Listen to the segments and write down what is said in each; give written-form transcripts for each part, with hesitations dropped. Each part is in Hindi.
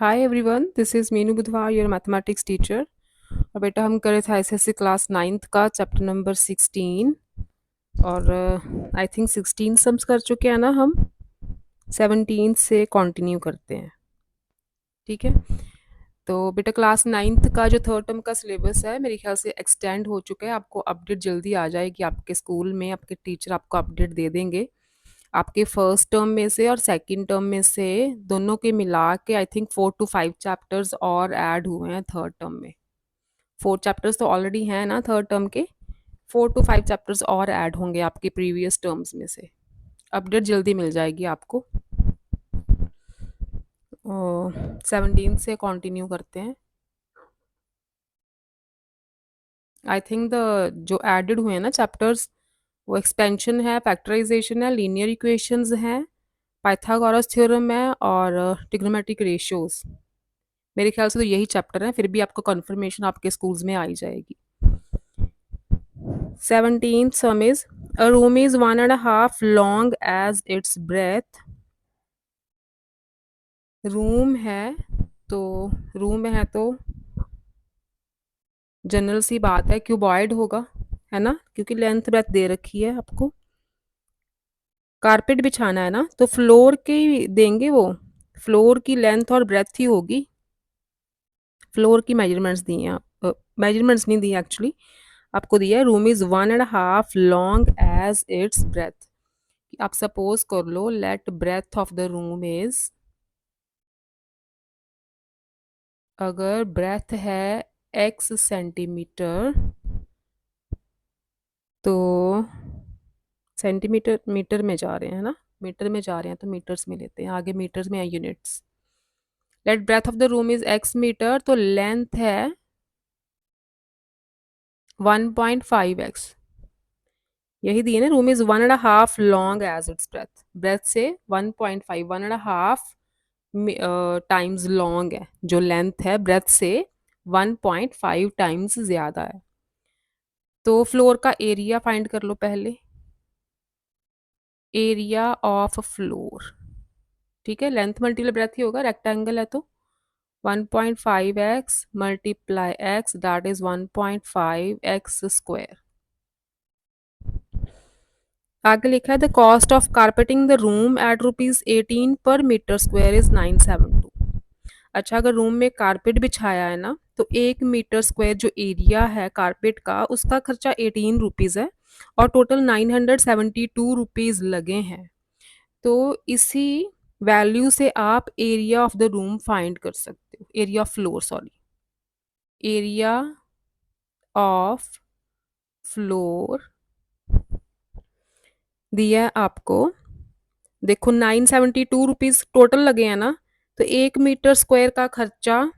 Hi everyone, this is Meenu बुधवार, योर मैथमेटिक्स टीचर। और बेटा हम कर रहे थे आईसीएससी क्लास 9th का चैप्टर नंबर 16। और आई थिंक 16 सम्स कर चुके हैं ना हम। 17 से कंटिन्यू करते हैं, ठीक है। तो बेटा क्लास 9th का जो थर्ड टर्म का सिलेबस है मेरे ख्याल से एक्सटेंड हो चुका है। आपको अपडेट जल्दी आ जाएगी, आपके स्कूल में आपके टीचर आपको अपडेट दे देंगे। आपके फर्स्ट टर्म में से और सेकंड टर्म में से दोनों के मिला के आई थिंक 4 to 5 चैप्टर्स और ऐड हुए हैं थर्ड टर्म में। 4 चैप्टर्स तो ऑलरेडी हैं ना थर्ड टर्म के। 4 to 5 चैप्टर्स और ऐड होंगे आपके प्रीवियस टर्म्स में से। अपडेट जल्दी मिल जाएगी आपको। 17 से कंटिन्यू करते हैं। आई थिंक द जो एडेड हुए हैं ना चैप्टर्स, वो एक्सपेंशन है, फैक्टराइजेशन है, लीनियर इक्वेशंस हैं, पाइथागोरस थ्योरम है और ट्रिग्नोमेट्रिक रेशियोज। मेरे ख्याल से तो यही चैप्टर है, फिर भी आपको कंफर्मेशन आपके स्कूल्स में आई जाएगी। 17th sum is a room is 1.5 long as its breadth। Room है तो रूम में है तो जनरल सी बात है क्यूबॉइड होगा, है ना, क्योंकि लेंथ ब्रेथ दे रखी है आपको। कारपेट बिछाना है ना तो फ्लोर के देंगे, वो फ्लोर की लेंथ और ब्रेथ ही होगी। फ्लोर की मेजरमेंट्स दी हैं, आप मेजरमेंट्स नहीं दी एक्चुअली, आपको दिया है room is 1.5 long as its breadth. आप सपोज कर लो let breadth of the room is, अगर ब्रेथ है x सेंटीमीटर तो सेंटीमीटर मीटर में जा रहे हैं ना, मीटर में जा रहे हैं तो मीटर्स में लेते हैं, आगे मीटर्स में है units. Let breadth of the room is x metre, तो लेंथ है 1.5x। यही दिए ना, room is 1.5 long as its breadth. Breadth से 1.5 1.5 टाइम्स लॉन्ग है, जो लेंथ है ब्रेथ से 1.5 टाइम्स ज्यादा है। तो फ्लोर का एरिया फाइंड कर लो पहले, एरिया ऑफ फ्लोर। ठीक है, लेंथ मल्टीप्लाई ब्रेथ ही होगा, रेक्टेंगल है तो 1.5x multiply x that is 1.5x square. आगे लिखा है the cost of carpeting the room at ₹18 पर मीटर स्क्वायर इज 972। अच्छा, अगर रूम में कारपेट बिछाया है ना तो 1 मीटर स्क्वायर जो एरिया है कारपेट का, उसका खर्चा 18 रुपीज़ है और टोटल 972 रुपीज़ लगे हैं। तो इसी वैल्यू से आप area of the room find कर सकते हो, area of floor, sorry, area of floor दिया है आपको। देखो 972 रुपीज़ टोटल लगे हैं ना, तो 1 मीटर स्क्वायर का खर्चा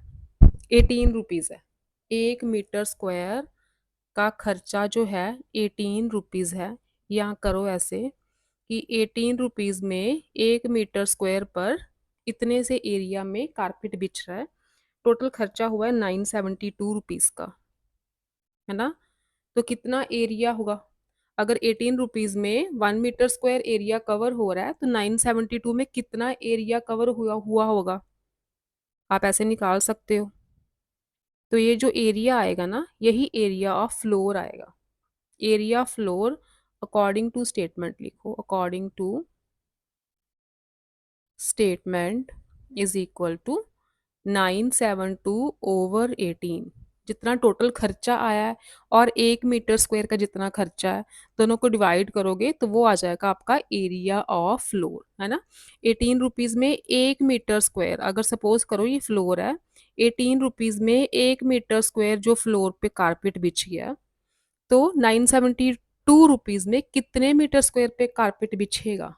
18 रुपीज़ है। 1 मीटर स्क्वायर का खर्चा जो है 18 रुपीज़ है। यहाँ करो ऐसे कि 18 रुपीज़ में 1 मीटर स्क्वायर पर इतने से एरिया में कारपेट बिछ रहा है, टोटल खर्चा हुआ है 972 रुपीज़ का, है ना। तो कितना एरिया होगा, अगर 18 रुपीज़ में 1 मीटर स्क्वायर एरिया कवर हो रहा है तो 972 में कितना एरिया कवर हुआ होगा, आप ऐसे निकाल सकते हो। तो ये जो एरिया आएगा ना, यही एरिया ऑफ फ्लोर आएगा। Area floor according to statement लिखो, according to statement is equal to 972/18। जितना टोटल खर्चा आया है और 1 मीटर स्क्वायर का जितना खर्चा है, दोनों को डिवाइड करोगे तो वो आ जाएगा आपका एरिया ऑफ फ्लोर, है ना। 18 रुपीज़ में 1 मीटर स्क्वायर, अगर सपोज करो ये फ्लोर है, 18 रुपीज़ में 1 मीटर स्क्वायर जो फ्लोर पे कारपेट बिछ गया, तो 972 रुपीज़ में कितने मीटर स्क्वायर पे कारपेट बिछेगा।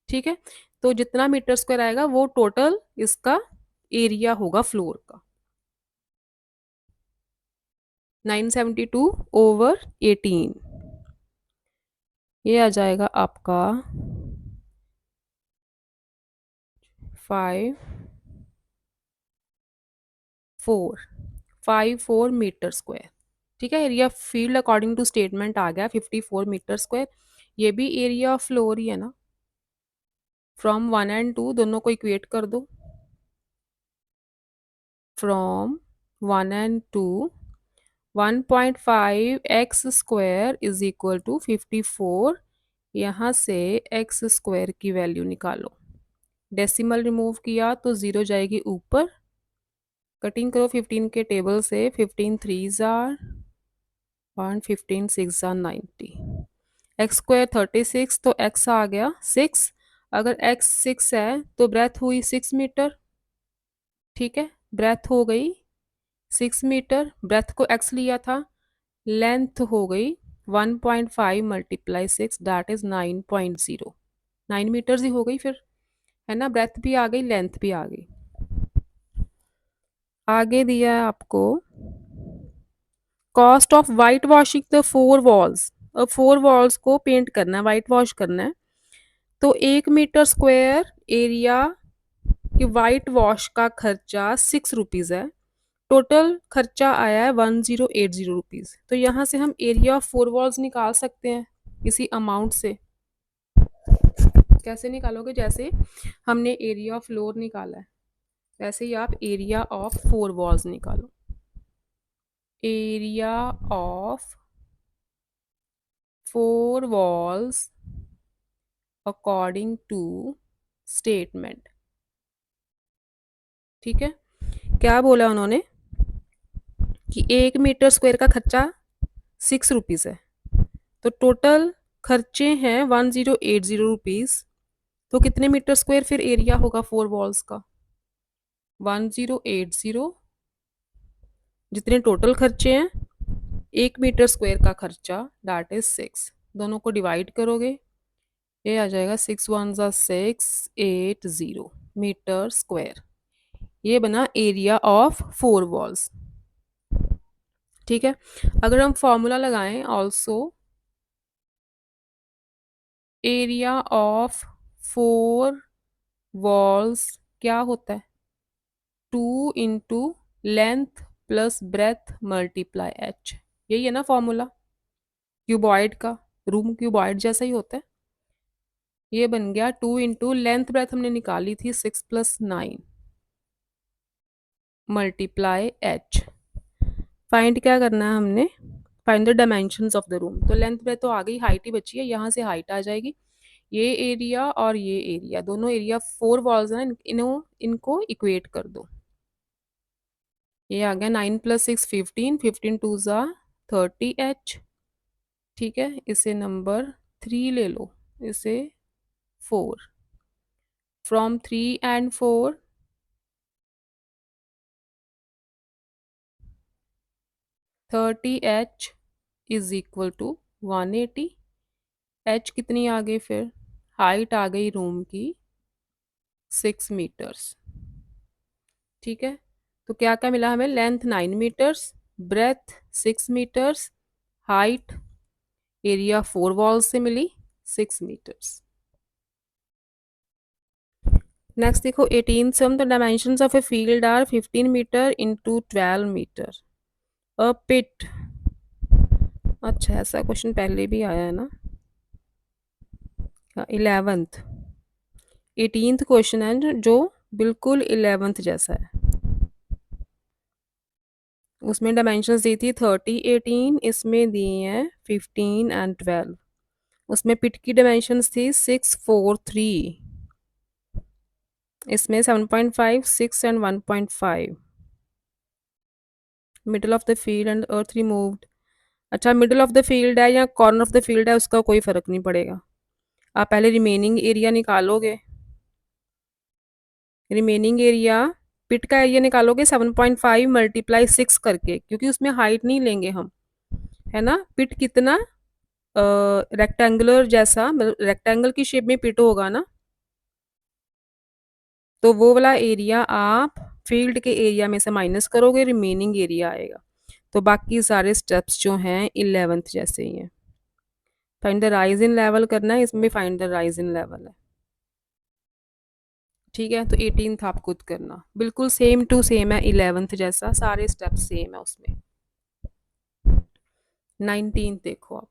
ठीक है, तो जितना मीटर स्क्वायर आएगा वो टोटल इसका एरिया होगा फ्लोर का। 972/18, ये आ जाएगा आपका 54 मीटर स्क्वायर। ठीक है, area field according to statement आ गया 54 मीटर स्क्वायर। ये भी एरिया ऑफ फ्लोर ही है ना। फ्रॉम 1 and 2 दोनों को इक्वेट कर दो, from 1 and 2, 1.5 x square is equal to 54। यहाँ से एक्स स्क्वायर की वैल्यू निकालो। डेसिमल रिमूव किया तो ज़ीरो जाएगी ऊपर। कटिंग करो 15 के टेबल से। 15 3s are 1, 15 6 are 90। X square 36, तो एक्स आ गया 6। अगर एक्स 6 है तो ब्रेथ हुई 6 मीटर। ठीक है, ब्रेथ हो गई 6 मीटर। ब्रेथ को एक्स लिया था। लेंथ हो गई 1.5 मल्टीप्लाई 6, दैट इज 9.0। 9 मीटर्स ही हो गई फिर, है ना। ब्रेथ भी आ गई, लेंथ भी आ गई। आगे दिया है आपको cost of white washing the 4 walls. अब 4 वॉल्स को पेंट करना है, वाइट वॉश करना है। तो 1 मीटर स्क्वायर एरिया कि वाइट वॉश का खर्चा 6 रुपीज़ है। टोटल खर्चा आया है 1080 रुपीज़। तो यहाँ से हम एरिया ऑफ 4 वॉल्स निकाल सकते हैं इसी अमाउंट से। कैसे निकालोगे? जैसे हमने एरिया ऑफ फ्लोर निकाला है, वैसे ही आप एरिया ऑफ 4 वॉल्स निकालो। Area of 4 walls according to statement. ठीक है, क्या बोला उन्होंने कि 1 मीटर स्क्वायर का खर्चा 6 रुपीज़ है। तो टोटल खर्चे हैं 1080 रुपीज़। तो कितने मीटर स्क्वायर फिर एरिया होगा 4 वॉल्स का? 1080, जितने टोटल खर्चे हैं 1 मीटर स्क्वायर का खर्चा, दैट इज 6। दोनों को डिवाइड करोगे, ये आ जाएगा 6 1 680 मीटर स्क्वायर। ये बना एरिया ऑफ 4 वॉल्स। ठीक है, अगर हम फॉर्मूला लगाएं ऑल्सो, एरिया ऑफ 4 वॉल्स क्या होता है? 2 × length plus breadth multiply H. यही है ना फॉर्मूला क्यूबॉइड का, रूम क्यूबॉइड जैसा ही होता है। ये बन गया 2 × लेंथ ब्रेथ हमने निकाली थी 6 + 9 मल्टीप्लाई एच। फाइंड क्या करना है हमने? Find the dimensions of the room. तो लेंथ ब्रेथ तो आ गई, हाइट ही बची है, यहाँ से हाइट आ जाएगी। ये एरिया और ये एरिया, दोनों एरिया 4 वॉल्स हैं, इनको इक्वेट कर दो। ये आ गया 9 + 6 15, 15 2s are 30h। ठीक है, इसे नंबर 3 ले लो, इसे 4। From 3 and 4 30h is equal to 180। h कितनी आ गई फिर? हाइट आ गई रूम की 6 मीटर्स। ठीक है, तो क्या क्या मिला हमें? Length 9 metres, breadth 6 metres, height area 4 walls से मिली 6 मीटर्स। नेक्स्ट देखो 18 sum, the dimensions of a field are 15 metre into 12 metre. A pit. अच्छा, ऐसा क्वेश्चन पहले भी आया है ना। 11th 18th क्वेश्चन है जो बिल्कुल 11th जैसा है। उसमें डायमेंशंस दी थी 30 18, इसमें दी हैं 15 and 12। उसमें पिट की डायमेंशंस थी 6 4 3, इसमें 7.5 6 and 1.5। Middle of the field and earth removed. अच्छा, मिडल ऑफ द फील्ड है या कॉर्नर ऑफ द फील्ड है, उसका कोई फर्क नहीं पड़ेगा। आप पहले रिमेनिंग एरिया निकालोगे। रिमेनिंग एरिया, पिट का एरिया निकालोगे 7.5 मल्टीप्लाई 6 करके, क्योंकि उसमें हाइट नहीं लेंगे हम, है ना। पिट कितना रेक्टेंगुलर जैसा, रेक्टेंगल की शेप में पिट होगा ना, तो वो वाला एरिया आप फील्ड के एरिया में से माइनस करोगे, रिमेनिंग एरिया आएगा। तो बाकी सारे स्टेप्स जो हैं 11th जैसे ही हैं। Find the rise in level करना है, इसमें भी find the rise in level है। ठीक है, तो 18th आप खुद करना, बिल्कुल सेम टू सेम है 11th जैसा, सारे स्टेप सेम है उसमें। 19th देखो आप।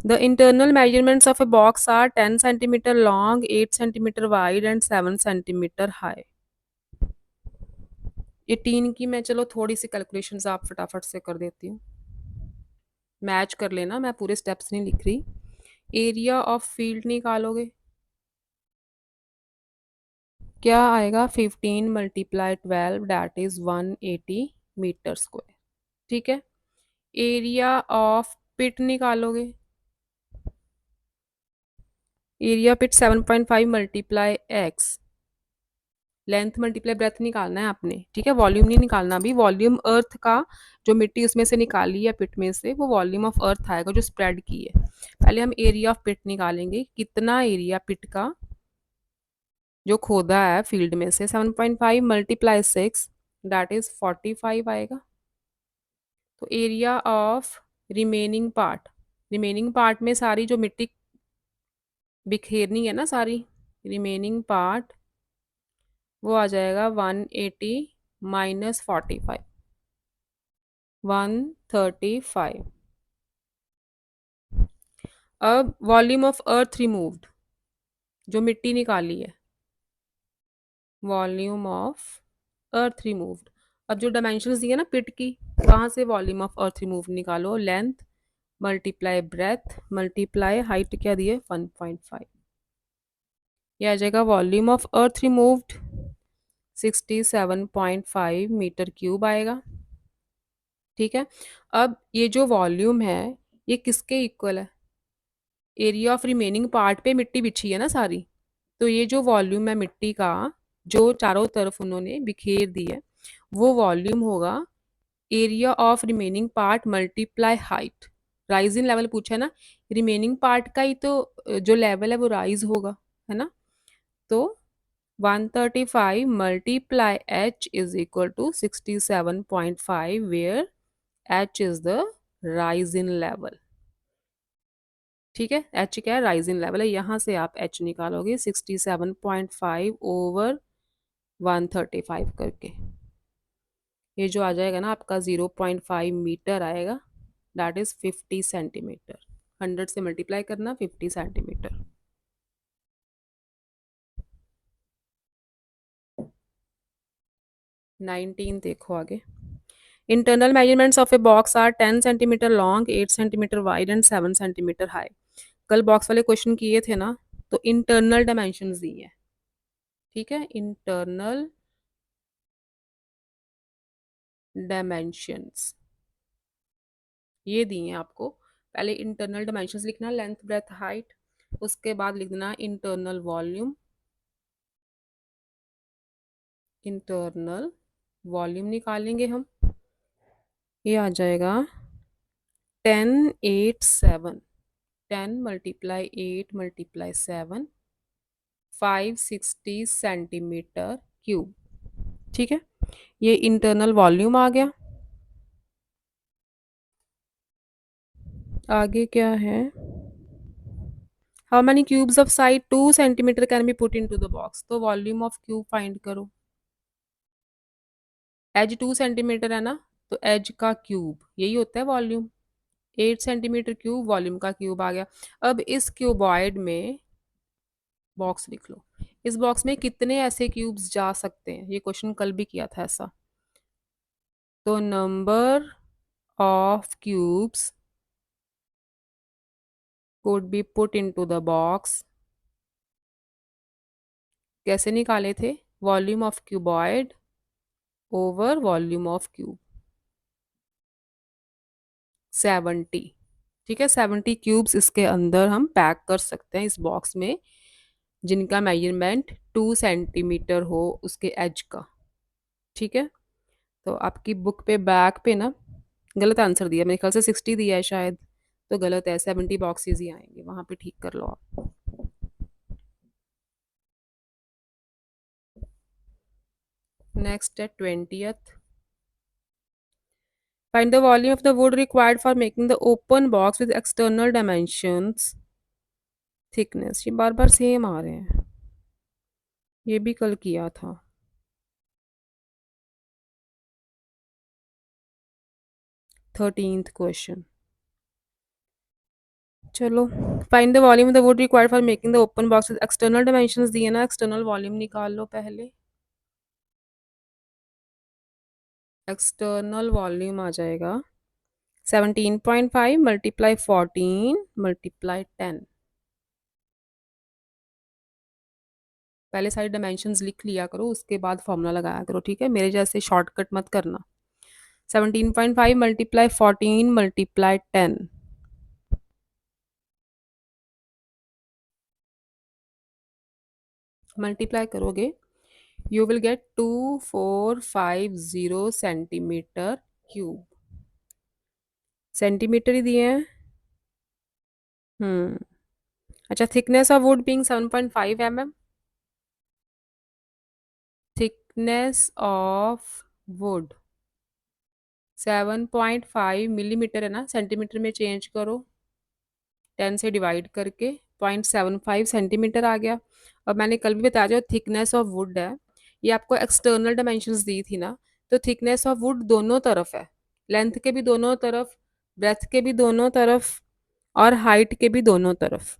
The internal measurements of a box are 10 centimeter long, 8 centimeter wide and 7 centimeter high. 18 की मैं चलो थोड़ी सी कैलकुलेशंस आप फटाफट से कर देती हूँ, मैच कर लेना, मैं पूरे स्टेप्स नहीं लिख रही। एरिया ऑफ फील्ड निकालोगे, क्या आएगा? 15 multiply 12 that is 180 metre square. ठीक है। एरिया ऑफ पिट निकालोगे, area pit 7.5 multiply x, length multiply breadth निकालना है आपने। ठीक है, वॉल्यूम नहीं निकालना अभी। वॉल्यूम अर्थ का, जो मिट्टी उसमें से निकाली है पिट में से, वो वॉल्यूम ऑफ अर्थ आएगा जो स्प्रेड की है। पहले हम एरिया ऑफ पिट निकालेंगे, कितना एरिया पिट का जो खोदा है फील्ड में से, 7.5 मल्टीप्लाई 6 दैट इज 45 आएगा। तो एरिया ऑफ रिमेनिंग पार्ट में सारी जो मिट्टी बिखेरनी है ना सारी, रिमेनिंग पार्ट, वो आ जाएगा 180 माइनस 45, 135। अब वॉल्यूम ऑफ अर्थ रिमूव्ड, जो मिट्टी निकाली है, वॉल्यूम ऑफ अर्थ रिमूव्ड। अब जो डायमेंशंस दिए ना पिट की, वहां से वॉल्यूम ऑफ अर्थ रिमूव निकालो, length multiply breadth multiply height, क्या दिए 1.5, ये आ जाएगा volume of earth removed 67.5 metre cube आएगा। ठीक है। अब ये जो वॉल्यूम है ये किसके इक्वल है? एरिया ऑफ रिमेनिंग पार्ट पे मिट्टी बिछी है ना सारी, तो ये जो वॉल्यूम है मिट्टी का, जो चारों तरफ उन्होंने बिखेर दी है, वो वॉल्यूम होगा area of remaining part multiply height. Rising level पूछा है ना, रिमेनिंग पार्ट का ही तो जो लेवल है वो राइज होगा, है ना। तो 135 multiply h is equal to 67.5, where h is the rise in level. ठीक है, एच क्या है? राइज इन लेवल है। यहाँ से आप एच निकालोगे 67.5 ओवर 135 करके, ये जो आ जाएगा ना आपका 0.5 मीटर आएगा, दैट इज 50 सेंटीमीटर। 100 से मल्टीप्लाई करना, 50 सेंटीमीटर। नाइनटीन देखो आगे। Internal measurements of a box are 10 centimetre long, 8 centimetre wide and 7 centimetre high. कल बॉक्स वाले क्वेश्चन किए थे ना, तो इंटरनल डायमेंशंस दी है। ठीक है, इंटरनल डायमेंशंस ये दिए हैं आपको। पहले इंटरनल डायमेंशंस लिखना, लेंथ ब्रेथ हाइट, उसके बाद लिख देना इंटरनल वॉल्यूम, इंटरनल वॉल्यूम निकालेंगे हम, ये आ जाएगा 1087, 10 मल्टीप्लाई 8 मल्टीप्लाई 7, 560 सेंटीमीटर क्यूब। ठीक है, ये इंटरनल वॉल्यूम आ गया। आगे क्या है? How many cubes of side 2 centimetre can be put into the box. तो वॉल्यूम ऑफ क्यूब फाइंड करो। एज 2 सेंटीमीटर है ना, तो एज का क्यूब यही होता है वॉल्यूम। 8 सेंटीमीटर क्यूब, वॉल्यूम का क्यूब आ गया। अब इस क्यूबॉइड में बॉक्स लिख लो, इस बॉक्स में कितने ऐसे क्यूब्स जा सकते हैं? ये क्वेश्चन कल भी किया था ऐसा। तो number of cubes could be put into the box, कैसे निकाले थे? Volume of cuboid over volume of cube, 70। ठीक है, 70 क्यूब्स इसके अंदर हम पैक कर सकते हैं इस बॉक्स में, जिनका मेजरमेंट 2 सेंटीमीटर हो उसके एज का। ठीक है, तो आपकी बुक पे बैक पे ना गलत आंसर दिया, मेरे ख्याल से 60 दिया है शायद, तो गलत है, 70 बॉक्सेस ही आएंगे, वहां पे ठीक कर लो आप। नेक्स्ट है 20th। Find the volume of the wood required for making the open box with external dimensions, thickness। ये बार बार सेम आ रहे हैं, ये भी कल किया था। 13th question. चलो, find the volume of the wood required for making the open box with external dimensions दिए ना, एक्सटर्नल वॉल्यूम निकाल लो पहले। एक्सटर्नल वॉल्यूम आ जाएगा 17.5 मल्टीप्लाई 14 मल्टीप्लाई 10। पहले सारी डायमेंशंस लिख लिया करो, उसके बाद फॉर्मूला लगाया करो, ठीक है? मेरे जैसे शॉर्टकट मत करना। 17.5 मल्टीप्लाई 14 मल्टीप्लाई 10। मल्टीप्लाई करोगे you will get 2450 centimetre cube. Centimetre ही दिए हैं। हम्म। अच्छा, thickness of wood being 7.5 mm। Thickness of wood 7.5 millimetre है ना, सेंटीमीटर में चेंज करो 10 से डिवाइड करके 0.75 सेंटीमीटर आ गया। और मैंने कल भी बताया, जो थिकनेस ऑफ वुड है ये आपको एक्सटर्नल डायमेंशंस दी थी ना, तो थिकनेस ऑफ वुड दोनों तरफ है, लेंथ के भी दोनों तरफ, ब्रेथ के भी दोनों तरफ, और हाइट के भी दोनों तरफ।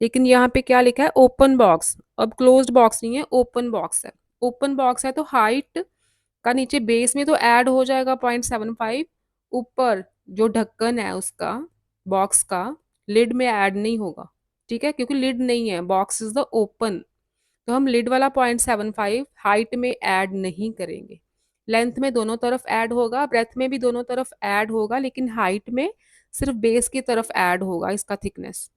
लेकिन यहाँ पे क्या लिखा है, ओपन बॉक्स। अब क्लोज्ड बॉक्स नहीं है, ओपन बॉक्स है। ओपन बॉक्स है तो हाइट का नीचे बेस में तो ऐड हो जाएगा 0.75, ऊपर जो ढक्कन है उसका, बॉक्स का, लिड में ऐड नहीं होगा, ठीक है? क्योंकि लिड नहीं है, बॉक्स इज द ओपन, तो हम लिड वाला 0.75 हाइट में ऐड नहीं करेंगे। लेंथ में दोनों तरफ ऐड होगा, ब्रेथ में भी दोनों तरफ ऐड होगा, लेकिन हाइट में सिर्फ बेस की तरफ ऐड होगा इसका थिकनेस,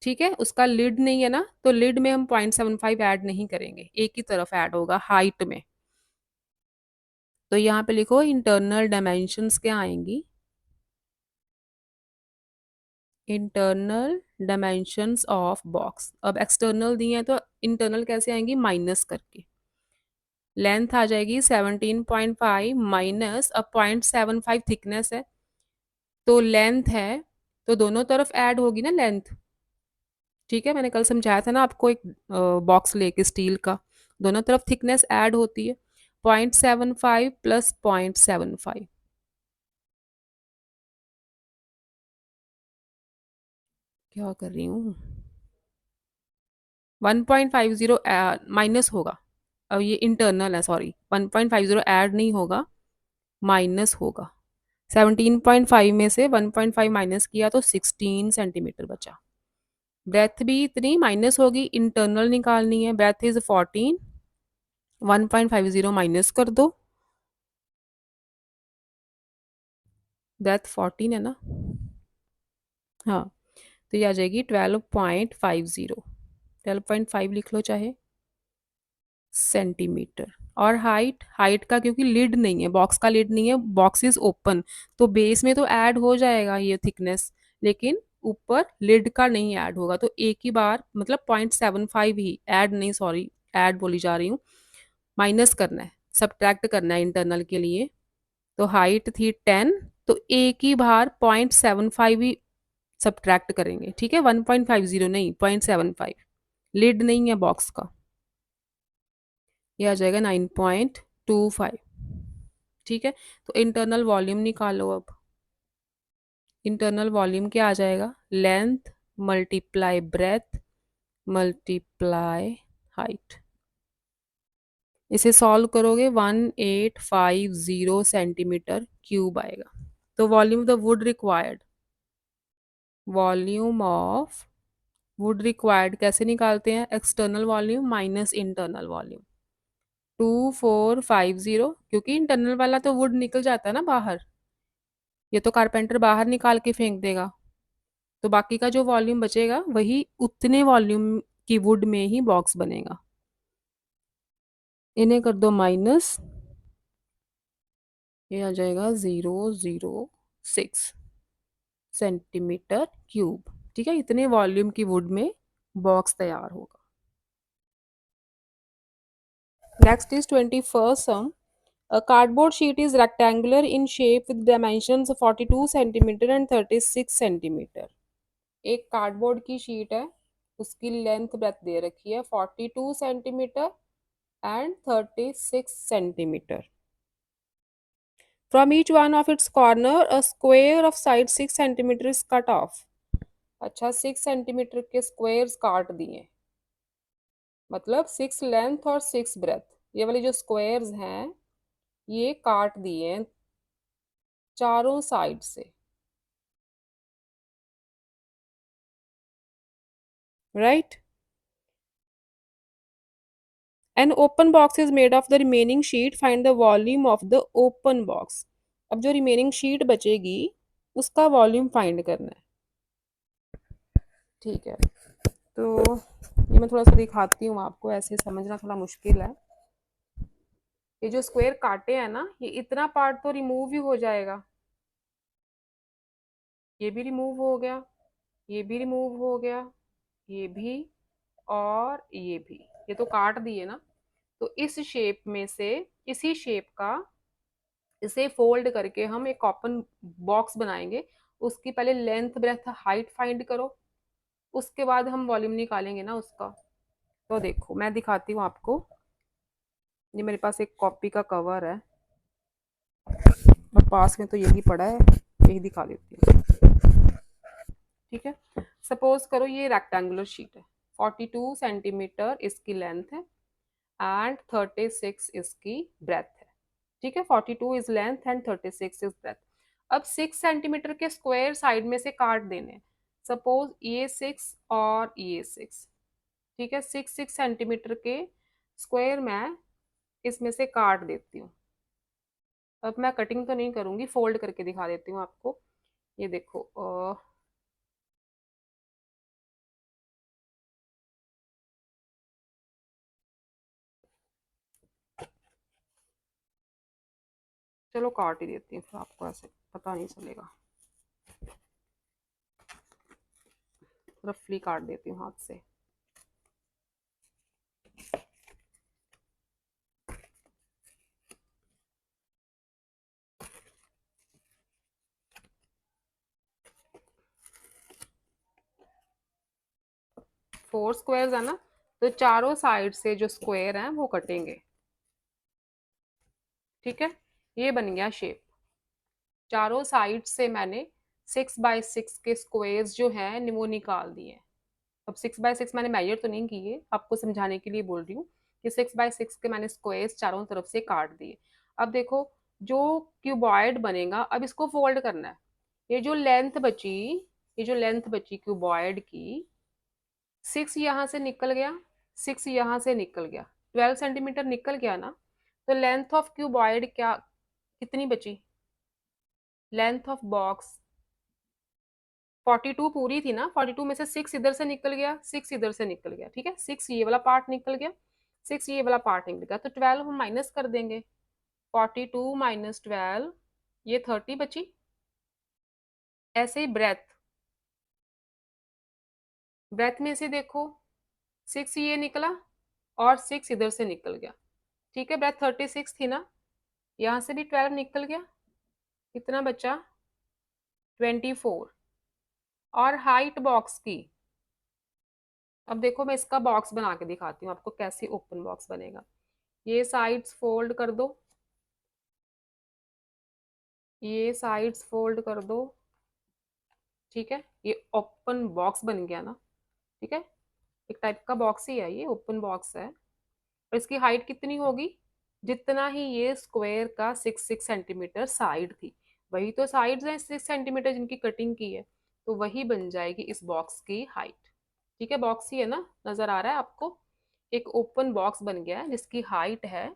ठीक है? उसका लिड नहीं है ना, तो लिड में हम 0.75 ऐड नहीं करेंगे, एक ही तरफ ऐड होगा हाइट में। तो यहाँ पे लिखो इंटरनल डायमेंशंस क्या आएंगी, इंटरनल डायमेंशंस ऑफ बॉक्स। अब एक्सटर्नल दी है तो इंटरनल कैसे आएंगी, माइनस करके। लेंथ आ जाएगी 17.5 माइनस, अब 0.75 थिकनेस है तो लेंथ है, तो दोनों तरफ ऐड होगी ना लेंथ, ठीक है? मैंने कल समझाया था ना आपको, एक बॉक्स लेके स्टील का, दोनों तरफ थिकनेस ऐड होती है। 0.75 प्लस 0.75, क्या कर रही हूँ, 1.50 माइनस होगा। अब ये इंटरनल है, सॉरी, 1.50 ऐड नहीं होगा, माइनस होगा। 17.5 में से 1.5 माइनस किया तो 16 सेंटीमीटर बचा। ब्रेथ भी इतनी माइनस होगी, इंटरनल निकालनी है, ब्रेथ इज 14, 1.50 माइनस कर दो, ब्रेथ 14 है ना, हाँ, तो ये आ जाएगी 12.50, 12.5 लिख लो चाहे, सेंटीमीटर। और हाइट, हाइट का क्योंकि लिड नहीं है, बॉक्स का लिड नहीं है, बॉक्स इज ओपन, तो बेस में तो ऐड हो जाएगा ये थिकनेस, लेकिन ऊपर लिड का नहीं ऐड होगा, तो एक ही बार मतलब 0.75 ही, ऐड नहीं, सॉरी, ऐड बोली जा रही हूँ, माइनस करना है, सब्ट्रैक्ट करना है इंटरनल के लिए। तो हाइट थी 10, तो एक ही बार 0.75 ही सब्ट्रैक्ट करेंगे, ठीक है? 1.50 नहीं, 0.75, लिड नहीं है बॉक्स का, ये आ जाएगा 9.25, ठीक है? तो इंटरनल वॉल्यूम निकालो अब। इंटरनल वॉल्यूम क्या आ जाएगा, length multiply breadth multiply height. इसे सॉल्व करोगे 1850 सेंटीमीटर क्यूब आएगा। तो volume of the wood required, volume of would required कैसे निकालते हैं, external volume minus internal volume. 2450, क्योंकि इंटरनल वाला तो वुड निकल जाता है ना बाहर, ये तो कारपेंटर बाहर निकाल के फेंक देगा, तो बाकी का जो वॉल्यूम बचेगा वही उतने वॉल्यूम की वुड में ही बॉक्स बनेगा। इन्हें कर दो माइनस, ये आ जाएगा 006 सेंटीमीटर क्यूब, ठीक है? इतने वॉल्यूम की वुड में बॉक्स तैयार होगा। Next is 21st sum. A cardboard sheet is rectangular in shape with dimensions of 42 centimeter and 36 centimeter। एक कार्डबोर्ड की शीट है, उसकी लेंथ ब्रेथ दे रखी है 42 centimetre and 36 centimetre. From each one of its corner, a square of side 6 centimeter is cut off। अच्छा, 6 सेंटीमीटर के स्क्वायर्स काट दिए, मतलब 6 लेंथ और 6 ब्रेथ, ये वाली जो स्क्वायर्स हैं ये काट दिए हैं चारों साइड से, right. An open box is made of the remaining sheet, find the volume of the open box. अब जो रिमेनिंग शीट बचेगी उसका वॉल्यूम फाइंड करना है, ठीक है। तो ये मैं थोड़ा सा दिखाती हूँ आपको, ऐसे समझना थोड़ा मुश्किल है। ये जो स्क्वायर काटे हैं ना, ये इतना पार्ट तो रिमूव ही हो जाएगा, ये भी रिमूव हो गया, ये भी रिमूव हो गया, ये भी, और ये भी, ये तो काट दिए ना। तो इस शेप में से, इसी शेप का, इसे फोल्ड करके हम एक ओपन बॉक्स बनाएंगे। उसकी पहले लेंथ ब्रेथ हाइट फाइंड करो, उसके बाद हम वॉल्यूम निकालेंगे ना उसका। तो देखो मैं दिखाती हूँ आपको, ये मेरे पास एक कॉपी का कवर है और पास में तो यही पड़ा है, यही दिखा देती हूँ, ठीक है। सपोज करो ये रेक्टेंगुलर शीट है, 42 सेंटीमीटर इसकी लेंथ है एंड 36 इसकी ब्रेथ है, ठीक है। 42 is length and 36 is breadth. अब 6 सेंटीमीटर के स्क्वायर साइड में से काट देने, सपोज ये 6 और ये 6, ठीक है। 6 सेंटीमीटर के स्क्वायर मैं इसमें से काट देती हूँ। अब मैं कटिंग तो नहीं करूंगी, फोल्ड करके दिखा देती हूँ आपको। ये देखो चलो काट ही देती हूँ, फिर आपको ऐसे पता नहीं चलेगा, रफली काट देती हूँ हाथ से। 4 स्क्वायर्स है ना, तो चारों साइड से जो स्क्वायर हैं वो कटेंगे, ठीक है। ये बन गया शेप। चारों साइड से मैंने 6 बाय 6 के स्क्वायर्स जो हैं वो निकाल दिए। अब 6 बाय 6 मैंने मेजर तो नहीं किए, आपको समझाने के लिए बोल रही हूँ कि 6 बाय 6 के मैंने स्क्वायर्स चारों तरफ से काट दिए। अब देखो जो क्यूबॉइड बनेगा, अब इसको फोल्ड करना है। ये जो लेंथ बची, ये जो लेंथ बची क्यूबॉइड की, 6 यहाँ से निकल गया, 6 यहाँ से निकल गया, 12 सेंटीमीटर निकल गया ना। तो लेंथ ऑफ क्यूबॉइड क्या, कितनी बची? लेंथ ऑफ बॉक्स 42 पूरी थी ना, 42 में से 6 इधर से निकल गया, 6 इधर से निकल गया, ठीक है। 6 ये वाला पार्ट निकल गया, 6 ये वाला पार्ट निकल गया, तो 12 हम माइनस कर देंगे। 42 माइनस 12, ये 30 बची। ऐसे ही ब्रेथ, ब्रेथ में से देखो 6 ये निकला और 6 इधर से निकल गया, ठीक है। ब्रेथ 36 थी ना, यहाँ से भी 12 निकल गया, कितना बचा? 24। और हाइट बॉक्स की, अब देखो मैं इसका बॉक्स बना के दिखाती हूँ आपको कैसे ओपन बॉक्स बनेगा। ये साइड्स फोल्ड कर दो, ये साइड्स फोल्ड कर दो, ठीक है। ये ओपन बॉक्स बन गया ना, ठीक है। एक टाइप का बॉक्स ही है, ये ओपन बॉक्स है। और इसकी हाइट कितनी होगी? जितना ही ये स्क्वायर का 6 6 सेंटीमीटर साइड थी, वही तो साइड्स हैं 6 सेंटीमीटर जिनकी कटिंग की है, तो वही बन जाएगी इस बॉक्स की हाइट, ठीक है। बॉक्स ही है ना, नजर आ रहा है आपको? एक ओपन बॉक्स बन गया है जिसकी हाइट है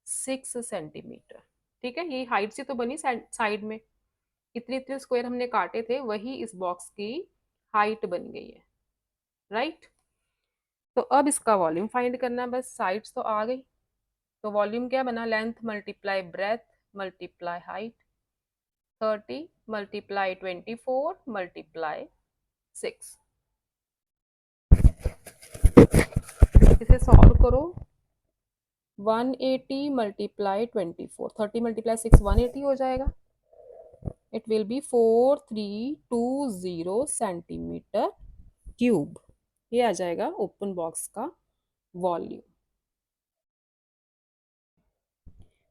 6 सेंटीमीटर, ठीक है। यही हाइट से तो बनी साइड में, इतने इतने स्क्वायर हमने काटे थे, वही इस बॉक्स की हाइट बन गई है, राइट। तो अब इसका वॉल्यूम फाइंड करना है, बस साइड्स तो आ गई। तो वॉल्यूम क्या बना? Length multiply breadth multiply height, 30 multiply 24 multiply 6। इसे सॉल्व करो, 180 मल्टीप्लाई 24, 30 मल्टीप्लाई 6 180 हो जाएगा। It will be 4320 centimetre cube. ये आ जाएगा ओपन बॉक्स का वॉल्यूम।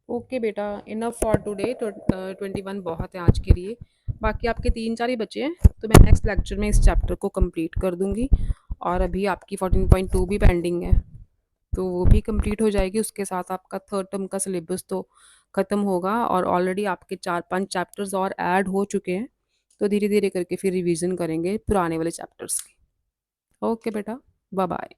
ओके बेटा, इनफ फॉर टुडे, 21 बहुत है आज के लिए। बाकी आपके 3 4 ही बचे हैं, तो मैं नेक्स्ट लेक्चर में इस चैप्टर को कंप्लीट कर दूंगी। और अभी आपकी 14.2 भी पेंडिंग है, तो वो भी कंप्लीट हो जाएगी। उसके साथ आपका थर्ड टर्म का सिलेबस तो ख़त्म होगा और ऑलरेडी आपके 4-5 चैप्टर्स और ऐड हो चुके हैं, तो धीरे-धीरे करके फिर रिवीजन करेंगे पुराने वाले चैप्टर्स की। ओके बेटा, बाय बाय।